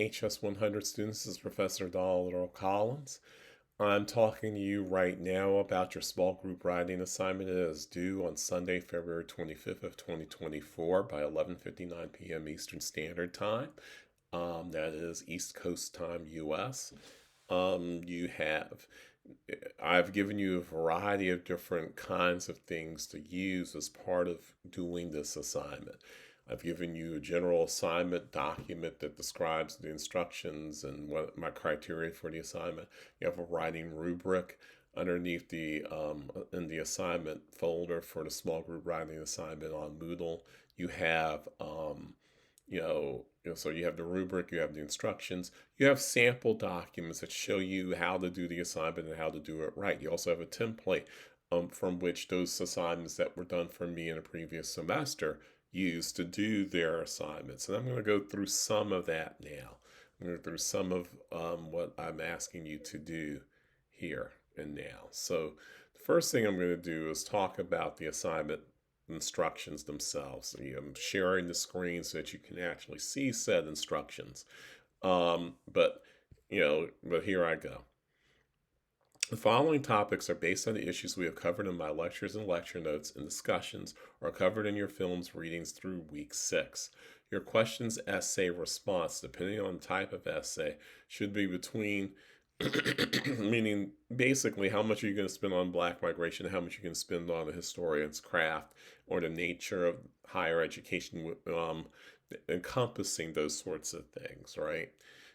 HS 100 students. This is Professor Donald Collins. I'm talking to you right now about your small group writing assignment. It is due on Sunday, February 25th of 2024 by 11:59 p.m. Eastern Standard Time. That is East Coast Time, U.S. You have I've given you a variety of different kinds of things to use as part of doing this assignment. I've given you a general assignment document that describes the instructions and what my criteria for the assignment. You have a writing rubric underneath in the assignment folder for the small group writing assignment on Moodle. You have so you have the rubric, you have the instructions, you have sample documents that show you how to do the assignment and how to do it right. You also have a template from which those assignments that were done for me in a previous semester used to do their assignments. And I'm going to go through some of that now. I'm going to go through some of what I'm asking you to do here and now. So the first thing I'm going to do is talk about the assignment instructions themselves. I'm sharing the screen so that you can actually see said instructions. But here I go. The following topics are based on the issues we have covered in my lectures and lecture notes and discussions, or covered in your film's readings through week 6. Your questions, essay, response, depending on the type of essay, should be between meaning basically how much are you going to spend on black migration, how much you can spend on a historian's craft, or the nature of higher education encompassing those sorts of things, right?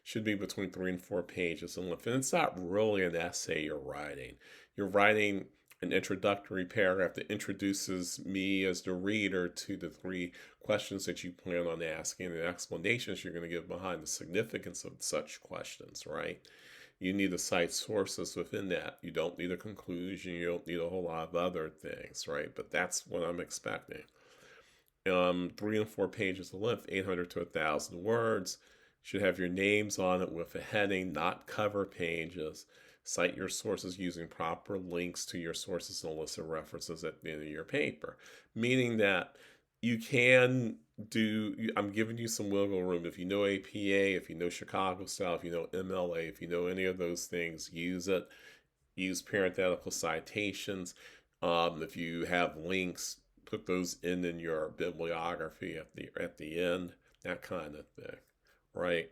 Should be between 3 and 4 pages in length. And it's not really an essay you're writing. You're writing an introductory paragraph that introduces me as the reader to the 3 questions that you plan on asking and the explanations you're going to give behind the significance of such questions, right? You need to cite sources within that. You don't need a conclusion. You don't need a whole lot of other things, right? But that's what I'm expecting. 3 and 4 pages of length, 800 to 1,000 words. Should have your names on it with a heading, not cover pages. Cite your sources using proper links to your sources and a list of references at the end of your paper. Meaning that you can I'm giving you some wiggle room. If you know APA, if you know Chicago style, if you know MLA, if you know any of those things, use it. Use parenthetical citations. If you have links, put those in your bibliography at the end, that kind of thing, right?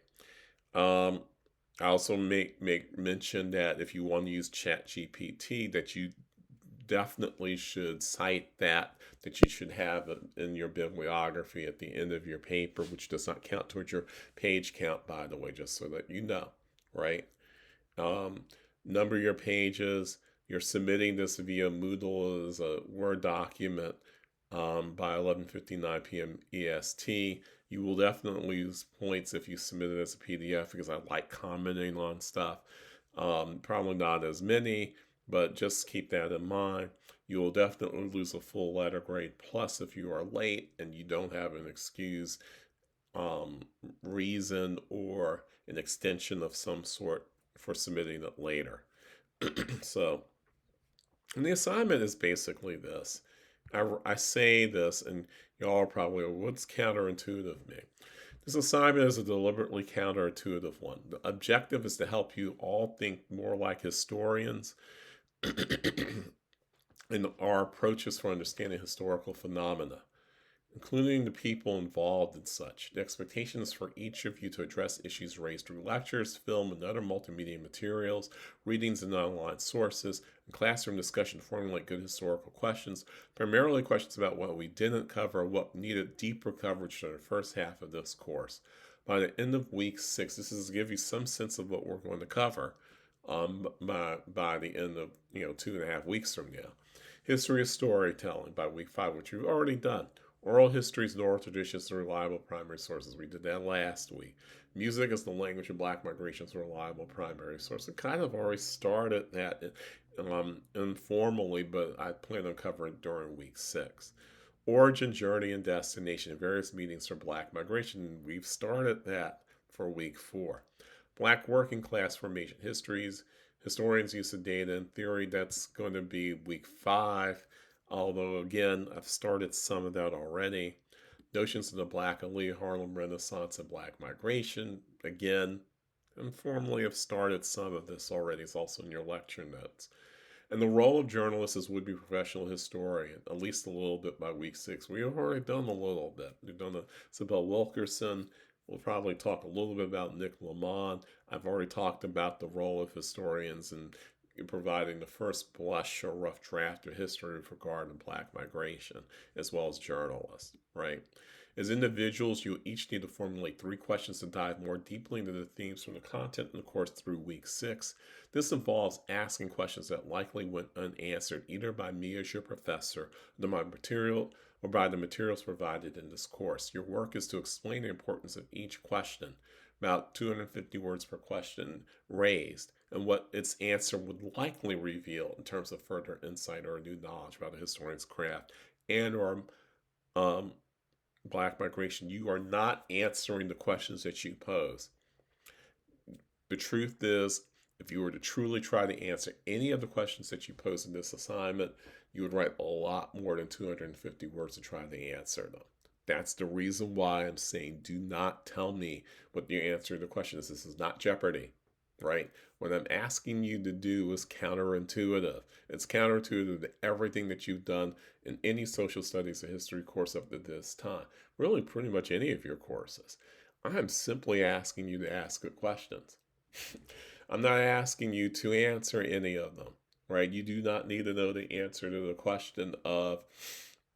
I also make mention that if you want to use ChatGPT, that you definitely should cite that you should have it in your bibliography at the end of your paper, which does not count towards your page count, by the way, just so that you know, right? Number your pages. You're submitting this via Moodle as a Word document by 11:59 p.m. EST. You will definitely lose points if you submit it as a PDF because I like commenting on stuff. Probably not as many, but just keep that in mind. You will definitely lose a full letter grade plus if you are late and you don't have an excuse, reason, or an extension of some sort for submitting it later. So, and the assignment is basically this. I say this, and y'all are probably, what's counterintuitive me? This assignment is a deliberately counterintuitive one. The objective is to help you all think more like historians in our approaches for understanding historical phenomena, including the people involved in such. The expectation is for each of you to address issues raised through lectures, film, and other multimedia materials, readings and online sources, and classroom discussion to formulate good historical questions, primarily questions about what we didn't cover, what needed deeper coverage in the first half of this course. By the end of week 6, this is to give you some sense of what we're going to cover by the end of 2.5 weeks from now. History of storytelling by week 5, which we've already done. Oral histories and oral traditions are reliable primary sources. We did that last week. Music is the language of black migration is a reliable primary source. I kind of already started that informally, but I plan on covering it during week 6. Origin, journey, and destination, various meanings for black migration. We've started that for week 4. Black working class formation, historians' use of data and theory, that's going to be week 5. Although, again, I've started some of that already. Notions of the Black elite, Harlem Renaissance, and Black migration, Again, informally have started some of this already. It's also in your lecture notes. And the role of journalists as would-be professional historian, at least a little bit by week 6. We have already done a little bit. We've done Isabel Wilkerson. We'll probably talk a little bit about Nick Lamont. I've already talked about the role of historians in providing the first blush or rough draft of history with regard to black migration, as well as journalists, right? As individuals, you each need to formulate 3 questions to dive more deeply into the themes from the content in the course through week 6. This involves asking questions that likely went unanswered either by me as your professor, or by the materials provided in this course. Your work is to explain the importance of each question, about 250 words per question raised, and what its answer would likely reveal in terms of further insight or new knowledge about a historian's craft and or black migration. You are not answering the questions that you pose. The truth is, if you were to truly try to answer any of the questions that you pose in this assignment, you would write a lot more than 250 words to try to answer them. That's the reason why I'm saying do not tell me what the answer to the question is. This is not Jeopardy, right? What I'm asking you to do is counterintuitive. It's counterintuitive to everything that you've done in any social studies or history course up to this time. Really, pretty much any of your courses. I'm simply asking you to ask good questions. I'm not asking you to answer any of them, right? You do not need to know the answer to the question of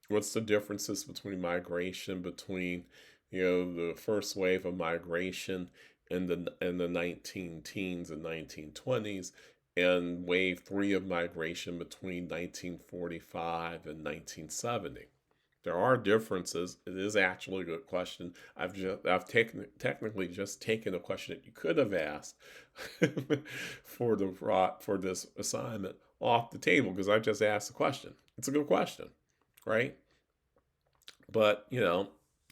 what's the differences between migration between, the first wave of migration in the 19 teens and 1920s and wave 3 of migration between 1945 and 1970. There are differences. It is actually a good question. Technically just taken a question that you could have asked for this assignment off the table because I just asked the question. It's a good question, right? But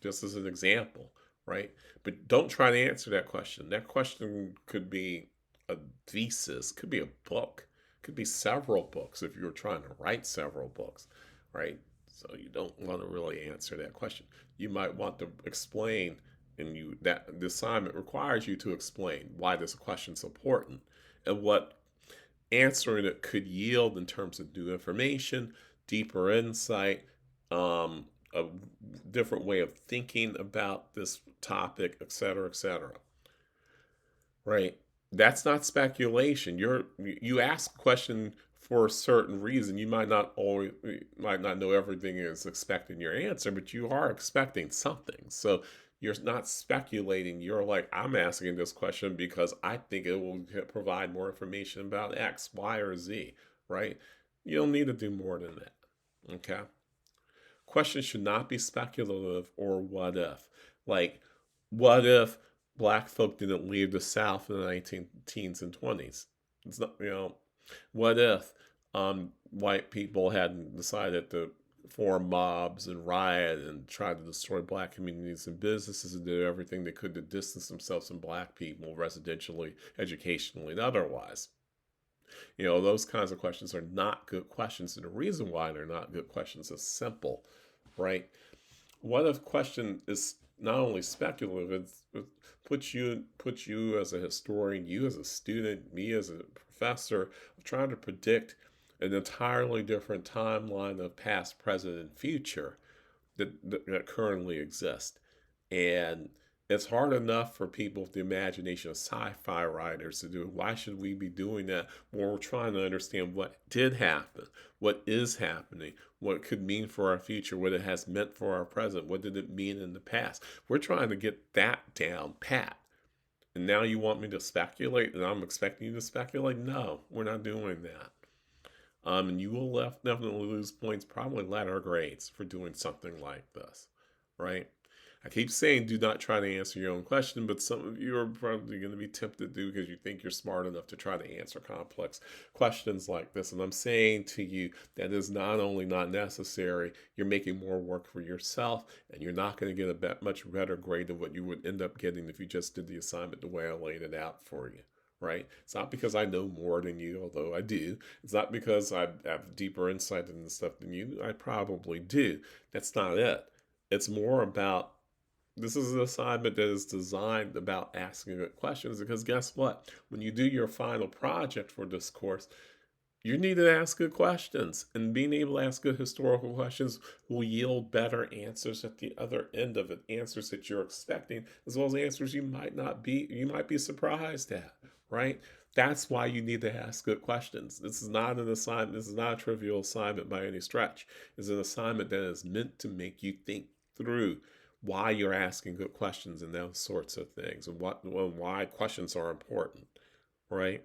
just as an example, right? But don't try to answer that question. That question could be a thesis, could be a book, could be several books if you're trying to write several books, right? So you don't want to really answer that question. You might want to explain, and that the assignment requires you to explain why this question's important and what answering it could yield in terms of new information, deeper insight, a different way of thinking about this topic, et cetera, et cetera. Right? That's not speculation. You ask a question for a certain reason. You might not know everything is expecting your answer, but you are expecting something. So you're not speculating. You're like, I'm asking this question because I think it will provide more information about X, Y, or Z, right? You don't need to do more than that. Okay? Questions should not be speculative or what if. Like, what if black folk didn't leave the South in the 19 teens and 20s? It's not, what if white people hadn't decided to form mobs and riot and try to destroy black communities and businesses and did everything they could to distance themselves from black people residentially, educationally, and otherwise? Those kinds of questions are not good questions. And the reason why they're not good questions is simple, right? What if question is not only speculative, it puts you as a historian, you as a student, me as a professor, trying to predict an entirely different timeline of past, present, and future that currently exist. And it's hard enough for people with the imagination of sci-fi writers to do it. Why should we be doing that when we're trying to understand what did happen, what is happening, what it could mean for our future, what it has meant for our present, what did it mean in the past? We're trying to get that down pat. And now you want me to speculate, and I'm expecting you to speculate? No, we're not doing that. And you will definitely lose points, probably letter grades, for doing something like this, right? I keep saying do not try to answer your own question, but some of you are probably going to be tempted to because you think you're smart enough to try to answer complex questions like this. And I'm saying to you that is not only not necessary, you're making more work for yourself, and you're not going to get a much better grade than what you would end up getting if you just did the assignment the way I laid it out for you. Right? It's not because I know more than you, although I do. It's not because I have deeper insight into stuff than you. I probably do. That's not it. It's more about This is an assignment that is designed about asking good questions because guess what? When you do your final project for this course, you need to ask good questions, and being able to ask good historical questions will yield better answers at the other end of it, answers that you're expecting, as well as answers you might be surprised at, right? That's why you need to ask good questions. This is not an assignment, this is not a trivial assignment by any stretch. It's an assignment that is meant to make you think through why you're asking good questions and those sorts of things, and why questions are important, right?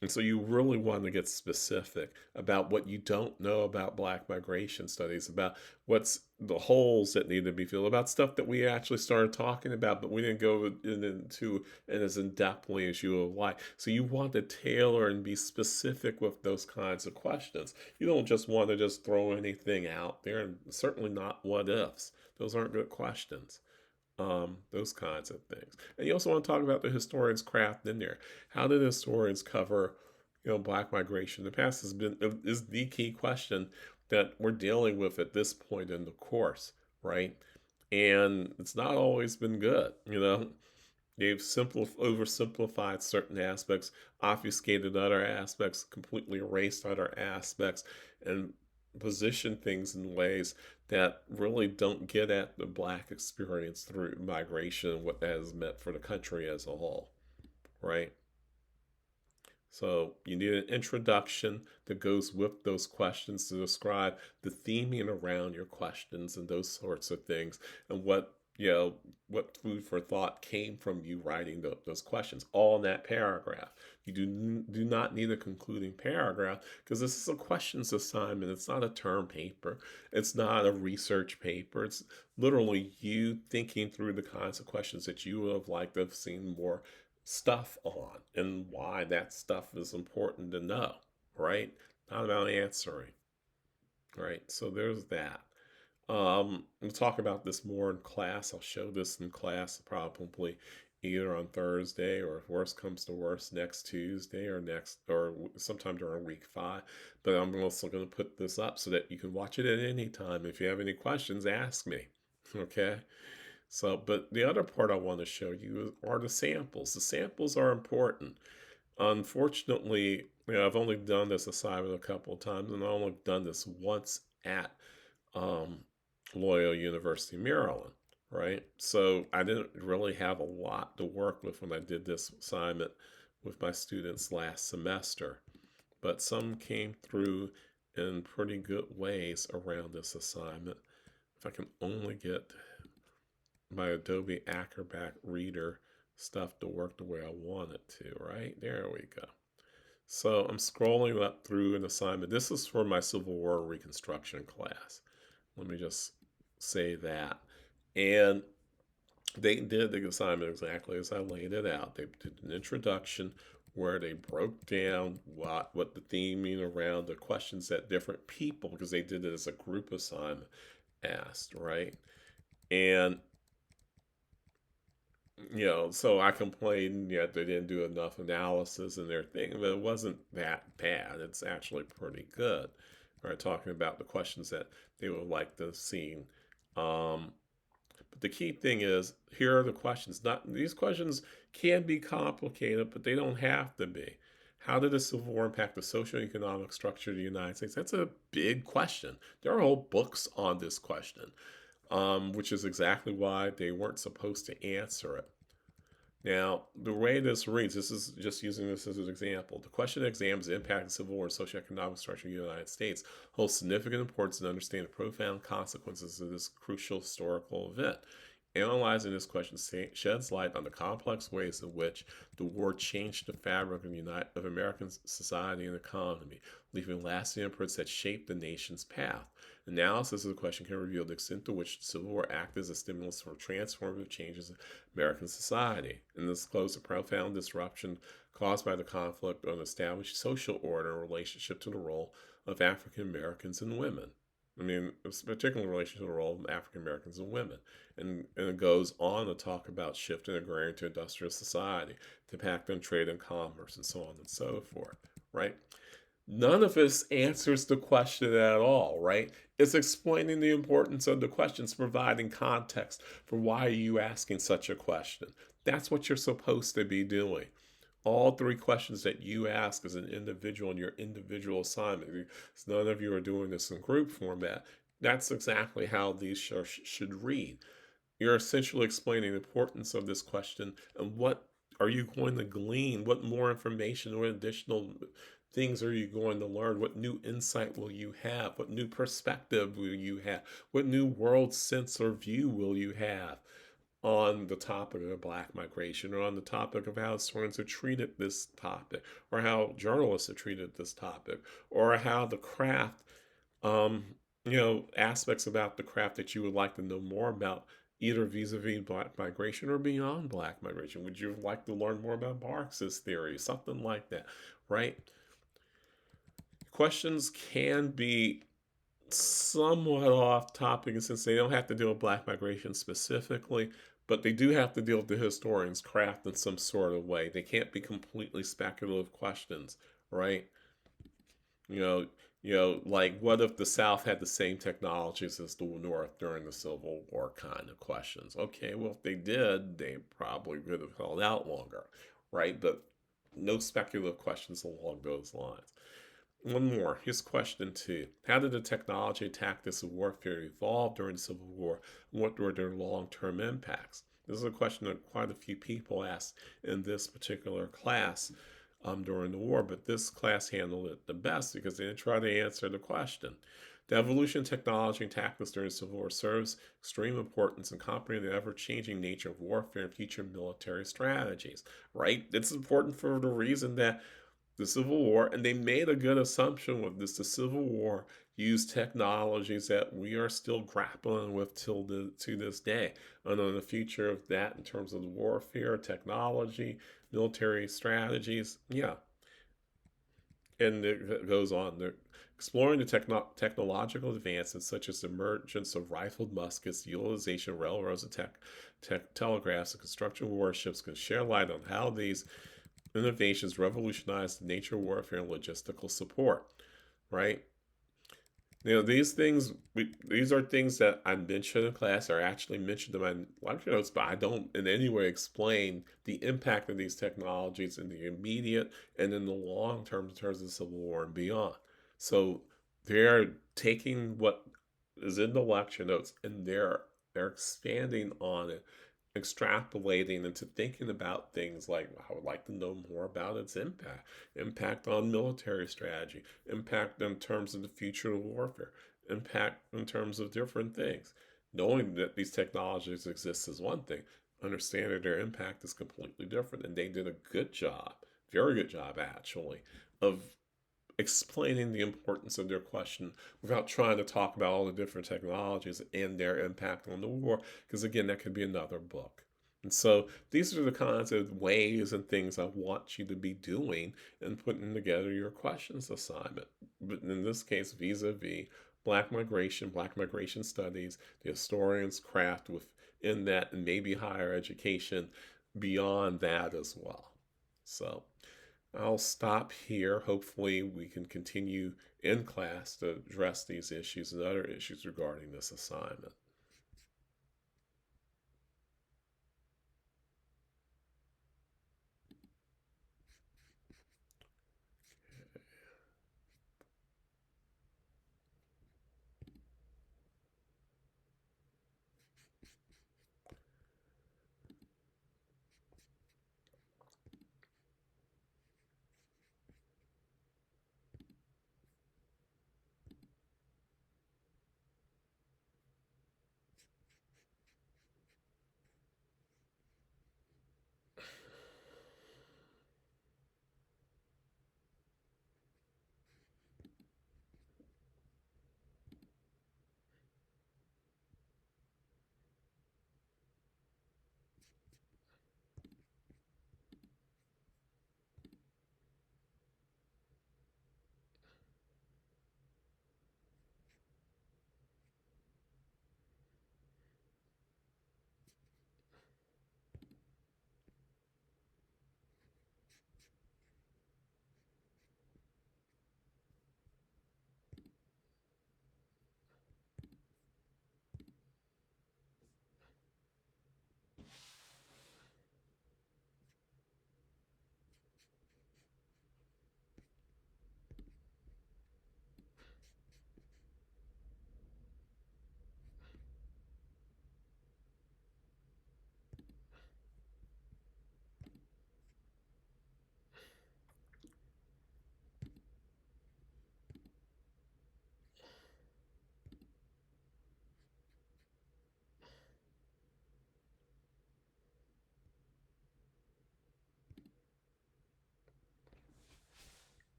And so you really want to get specific about what you don't know about Black migration studies, about what's the holes that need to be filled, about stuff that we actually started talking about, but we didn't go into it as in depthly as you would like. So you want to tailor and be specific with those kinds of questions. You don't just want to just throw anything out there, and certainly not what ifs. Those aren't good questions. Those kinds of things. And you also want to talk about the historian's craft in there. How did historians cover, Black migration in the past is the key question that we're dealing with at this point in the course, right? And it's not always been good. They've oversimplified certain aspects, obfuscated other aspects, completely erased other aspects, and position things in ways that really don't get at the Black experience through migration and what that has meant for the country as a whole, right? So you need an introduction that goes with those questions to describe the theming around your questions and those sorts of things, and what food for thought came from you writing those questions, all in that paragraph. You do not need a concluding paragraph because this is a questions assignment. It's not a term paper. It's not a research paper. It's literally you thinking through the kinds of questions that you would have liked to have seen more stuff on and why that stuff is important to know, right? Not about answering, right? So there's that. We'll talk about this more in class. I'll show this in class probably either on Thursday or if worst comes to worst next Tuesday or sometime during week 5. But I'm also going to put this up so that you can watch it at any time. If you have any questions, ask me. Okay. So, but the other part I want to show you are the samples. The samples are important. Unfortunately, I've only done this assignment a couple of times, and I've only done this once at um, Loyola University, Maryland, right? So I didn't really have a lot to work with when I did this assignment with my students last semester, but some came through in pretty good ways around this assignment. If I can only get my Adobe Acrobat Reader stuff to work the way I want it to, right? There we go. So I'm scrolling up through an assignment. This is for my Civil War Reconstruction class. Let me just say that. And they did the assignment exactly as I laid it out. They did an introduction where they broke down what the theming around the questions that different people, because they did it as a group assignment, asked, right? And so I complained that they didn't do enough analysis in their thing, but it wasn't that bad. It's actually pretty good. All right, talking about the questions that they would like to see. But the key thing is, here are the questions. Not these questions can be complicated, but they don't have to be. How did the Civil War impact the socioeconomic structure of the United States? That's a big question. There are whole books on this question, which is exactly why they weren't supposed to answer it. Now, the way this reads, this is just using this as an example. The question examines the impact of civil war and socioeconomic structure in the United States holds significant importance in understanding the profound consequences of this crucial historical event. Analyzing this question sheds light on the complex ways in which the war changed the fabric of American society and economy, leaving lasting imprints that shaped the nation's path. Analysis of the question can reveal the extent to which the Civil War acted as a stimulus for transformative changes in American society, and disclosed the profound disruption caused by the conflict on established social order in relationship to the role of African Americans and women. I mean, particularly in relation to the role of African Americans and women. And it goes on to talk about shifting agrarian to industrial society, the impact on trade and commerce, and so on and so forth, right? None of this answers the question at all, right? It's explaining the importance of the questions, providing context for why are you asking such a question. That's what you're supposed to be doing. All three questions that you ask as an individual in your individual assignment. None of you are doing this in group format. That's exactly how these should read. You're essentially explaining the importance of this question and what are you going to glean? What more information or additional things are you going to learn? What new insight will you have? What new perspective will you have? What new world sense or view will you have on the topic of Black migration, or on the topic of how historians have treated this topic, or how journalists have treated this topic, or how the craft, um, aspects about the craft that you would like to know more about, either vis-a-vis Black migration or beyond Black migration. Would you like to learn more about Marxist theory, something like that, right? Questions can be somewhat off topic since they don't have to deal with Black migration specifically, but they do have to deal with the historian's craft in some sort of way. They can't be completely speculative questions, right? You know, like what if the South had the same technologies as the North during the Civil War kind of questions. Okay, well, if they did, they probably would have held out longer, right? But no speculative questions along those lines. One more. Here's question two. How did the technology and tactics of warfare evolve during the Civil War? And what were their long-term impacts? This is a question that quite a few people asked in this particular class during the war, but this class handled it the best because they didn't try to answer the question. The evolution of technology and tactics during the Civil War serves extreme importance in comprehending the ever-changing nature of warfare and future military strategies, right? It's important for the reason that the Civil War, and they made a good assumption with this. The Civil War used technologies that we are still grappling with to this day, and on the future of that in terms of warfare, technology, military strategies. Yeah, and it goes on. They're exploring the technological advances such as the emergence of rifled muskets, the utilization of railroads and telegraphs, and construction of warships can share light on how these innovations revolutionized the nature of warfare and logistical support, right? These are things that I mentioned in class, or actually mentioned in my lecture notes, but I don't in any way explain the impact of these technologies in the immediate and in the long term in terms of the Civil War and beyond. So they're taking what is in the lecture notes and they're expanding on it, extrapolating into thinking about things like I would like to know more about its impact on military strategy, impact in terms of the future of warfare, impact in terms of different things. Knowing that these technologies exist is one thing, understanding their impact is completely different. And they did a good job, very good job actually, of explaining the importance of their question without trying to talk about all the different technologies and their impact on the war, because again, that could be another book. And so these are the kinds of ways and things I want you to be doing in putting together your questions assignment. But in this case, vis-a-vis Black migration studies, the historian's craft within that, and maybe higher education beyond that as well. So I'll stop here. Hopefully, we can continue in class to address these issues and other issues regarding this assignment.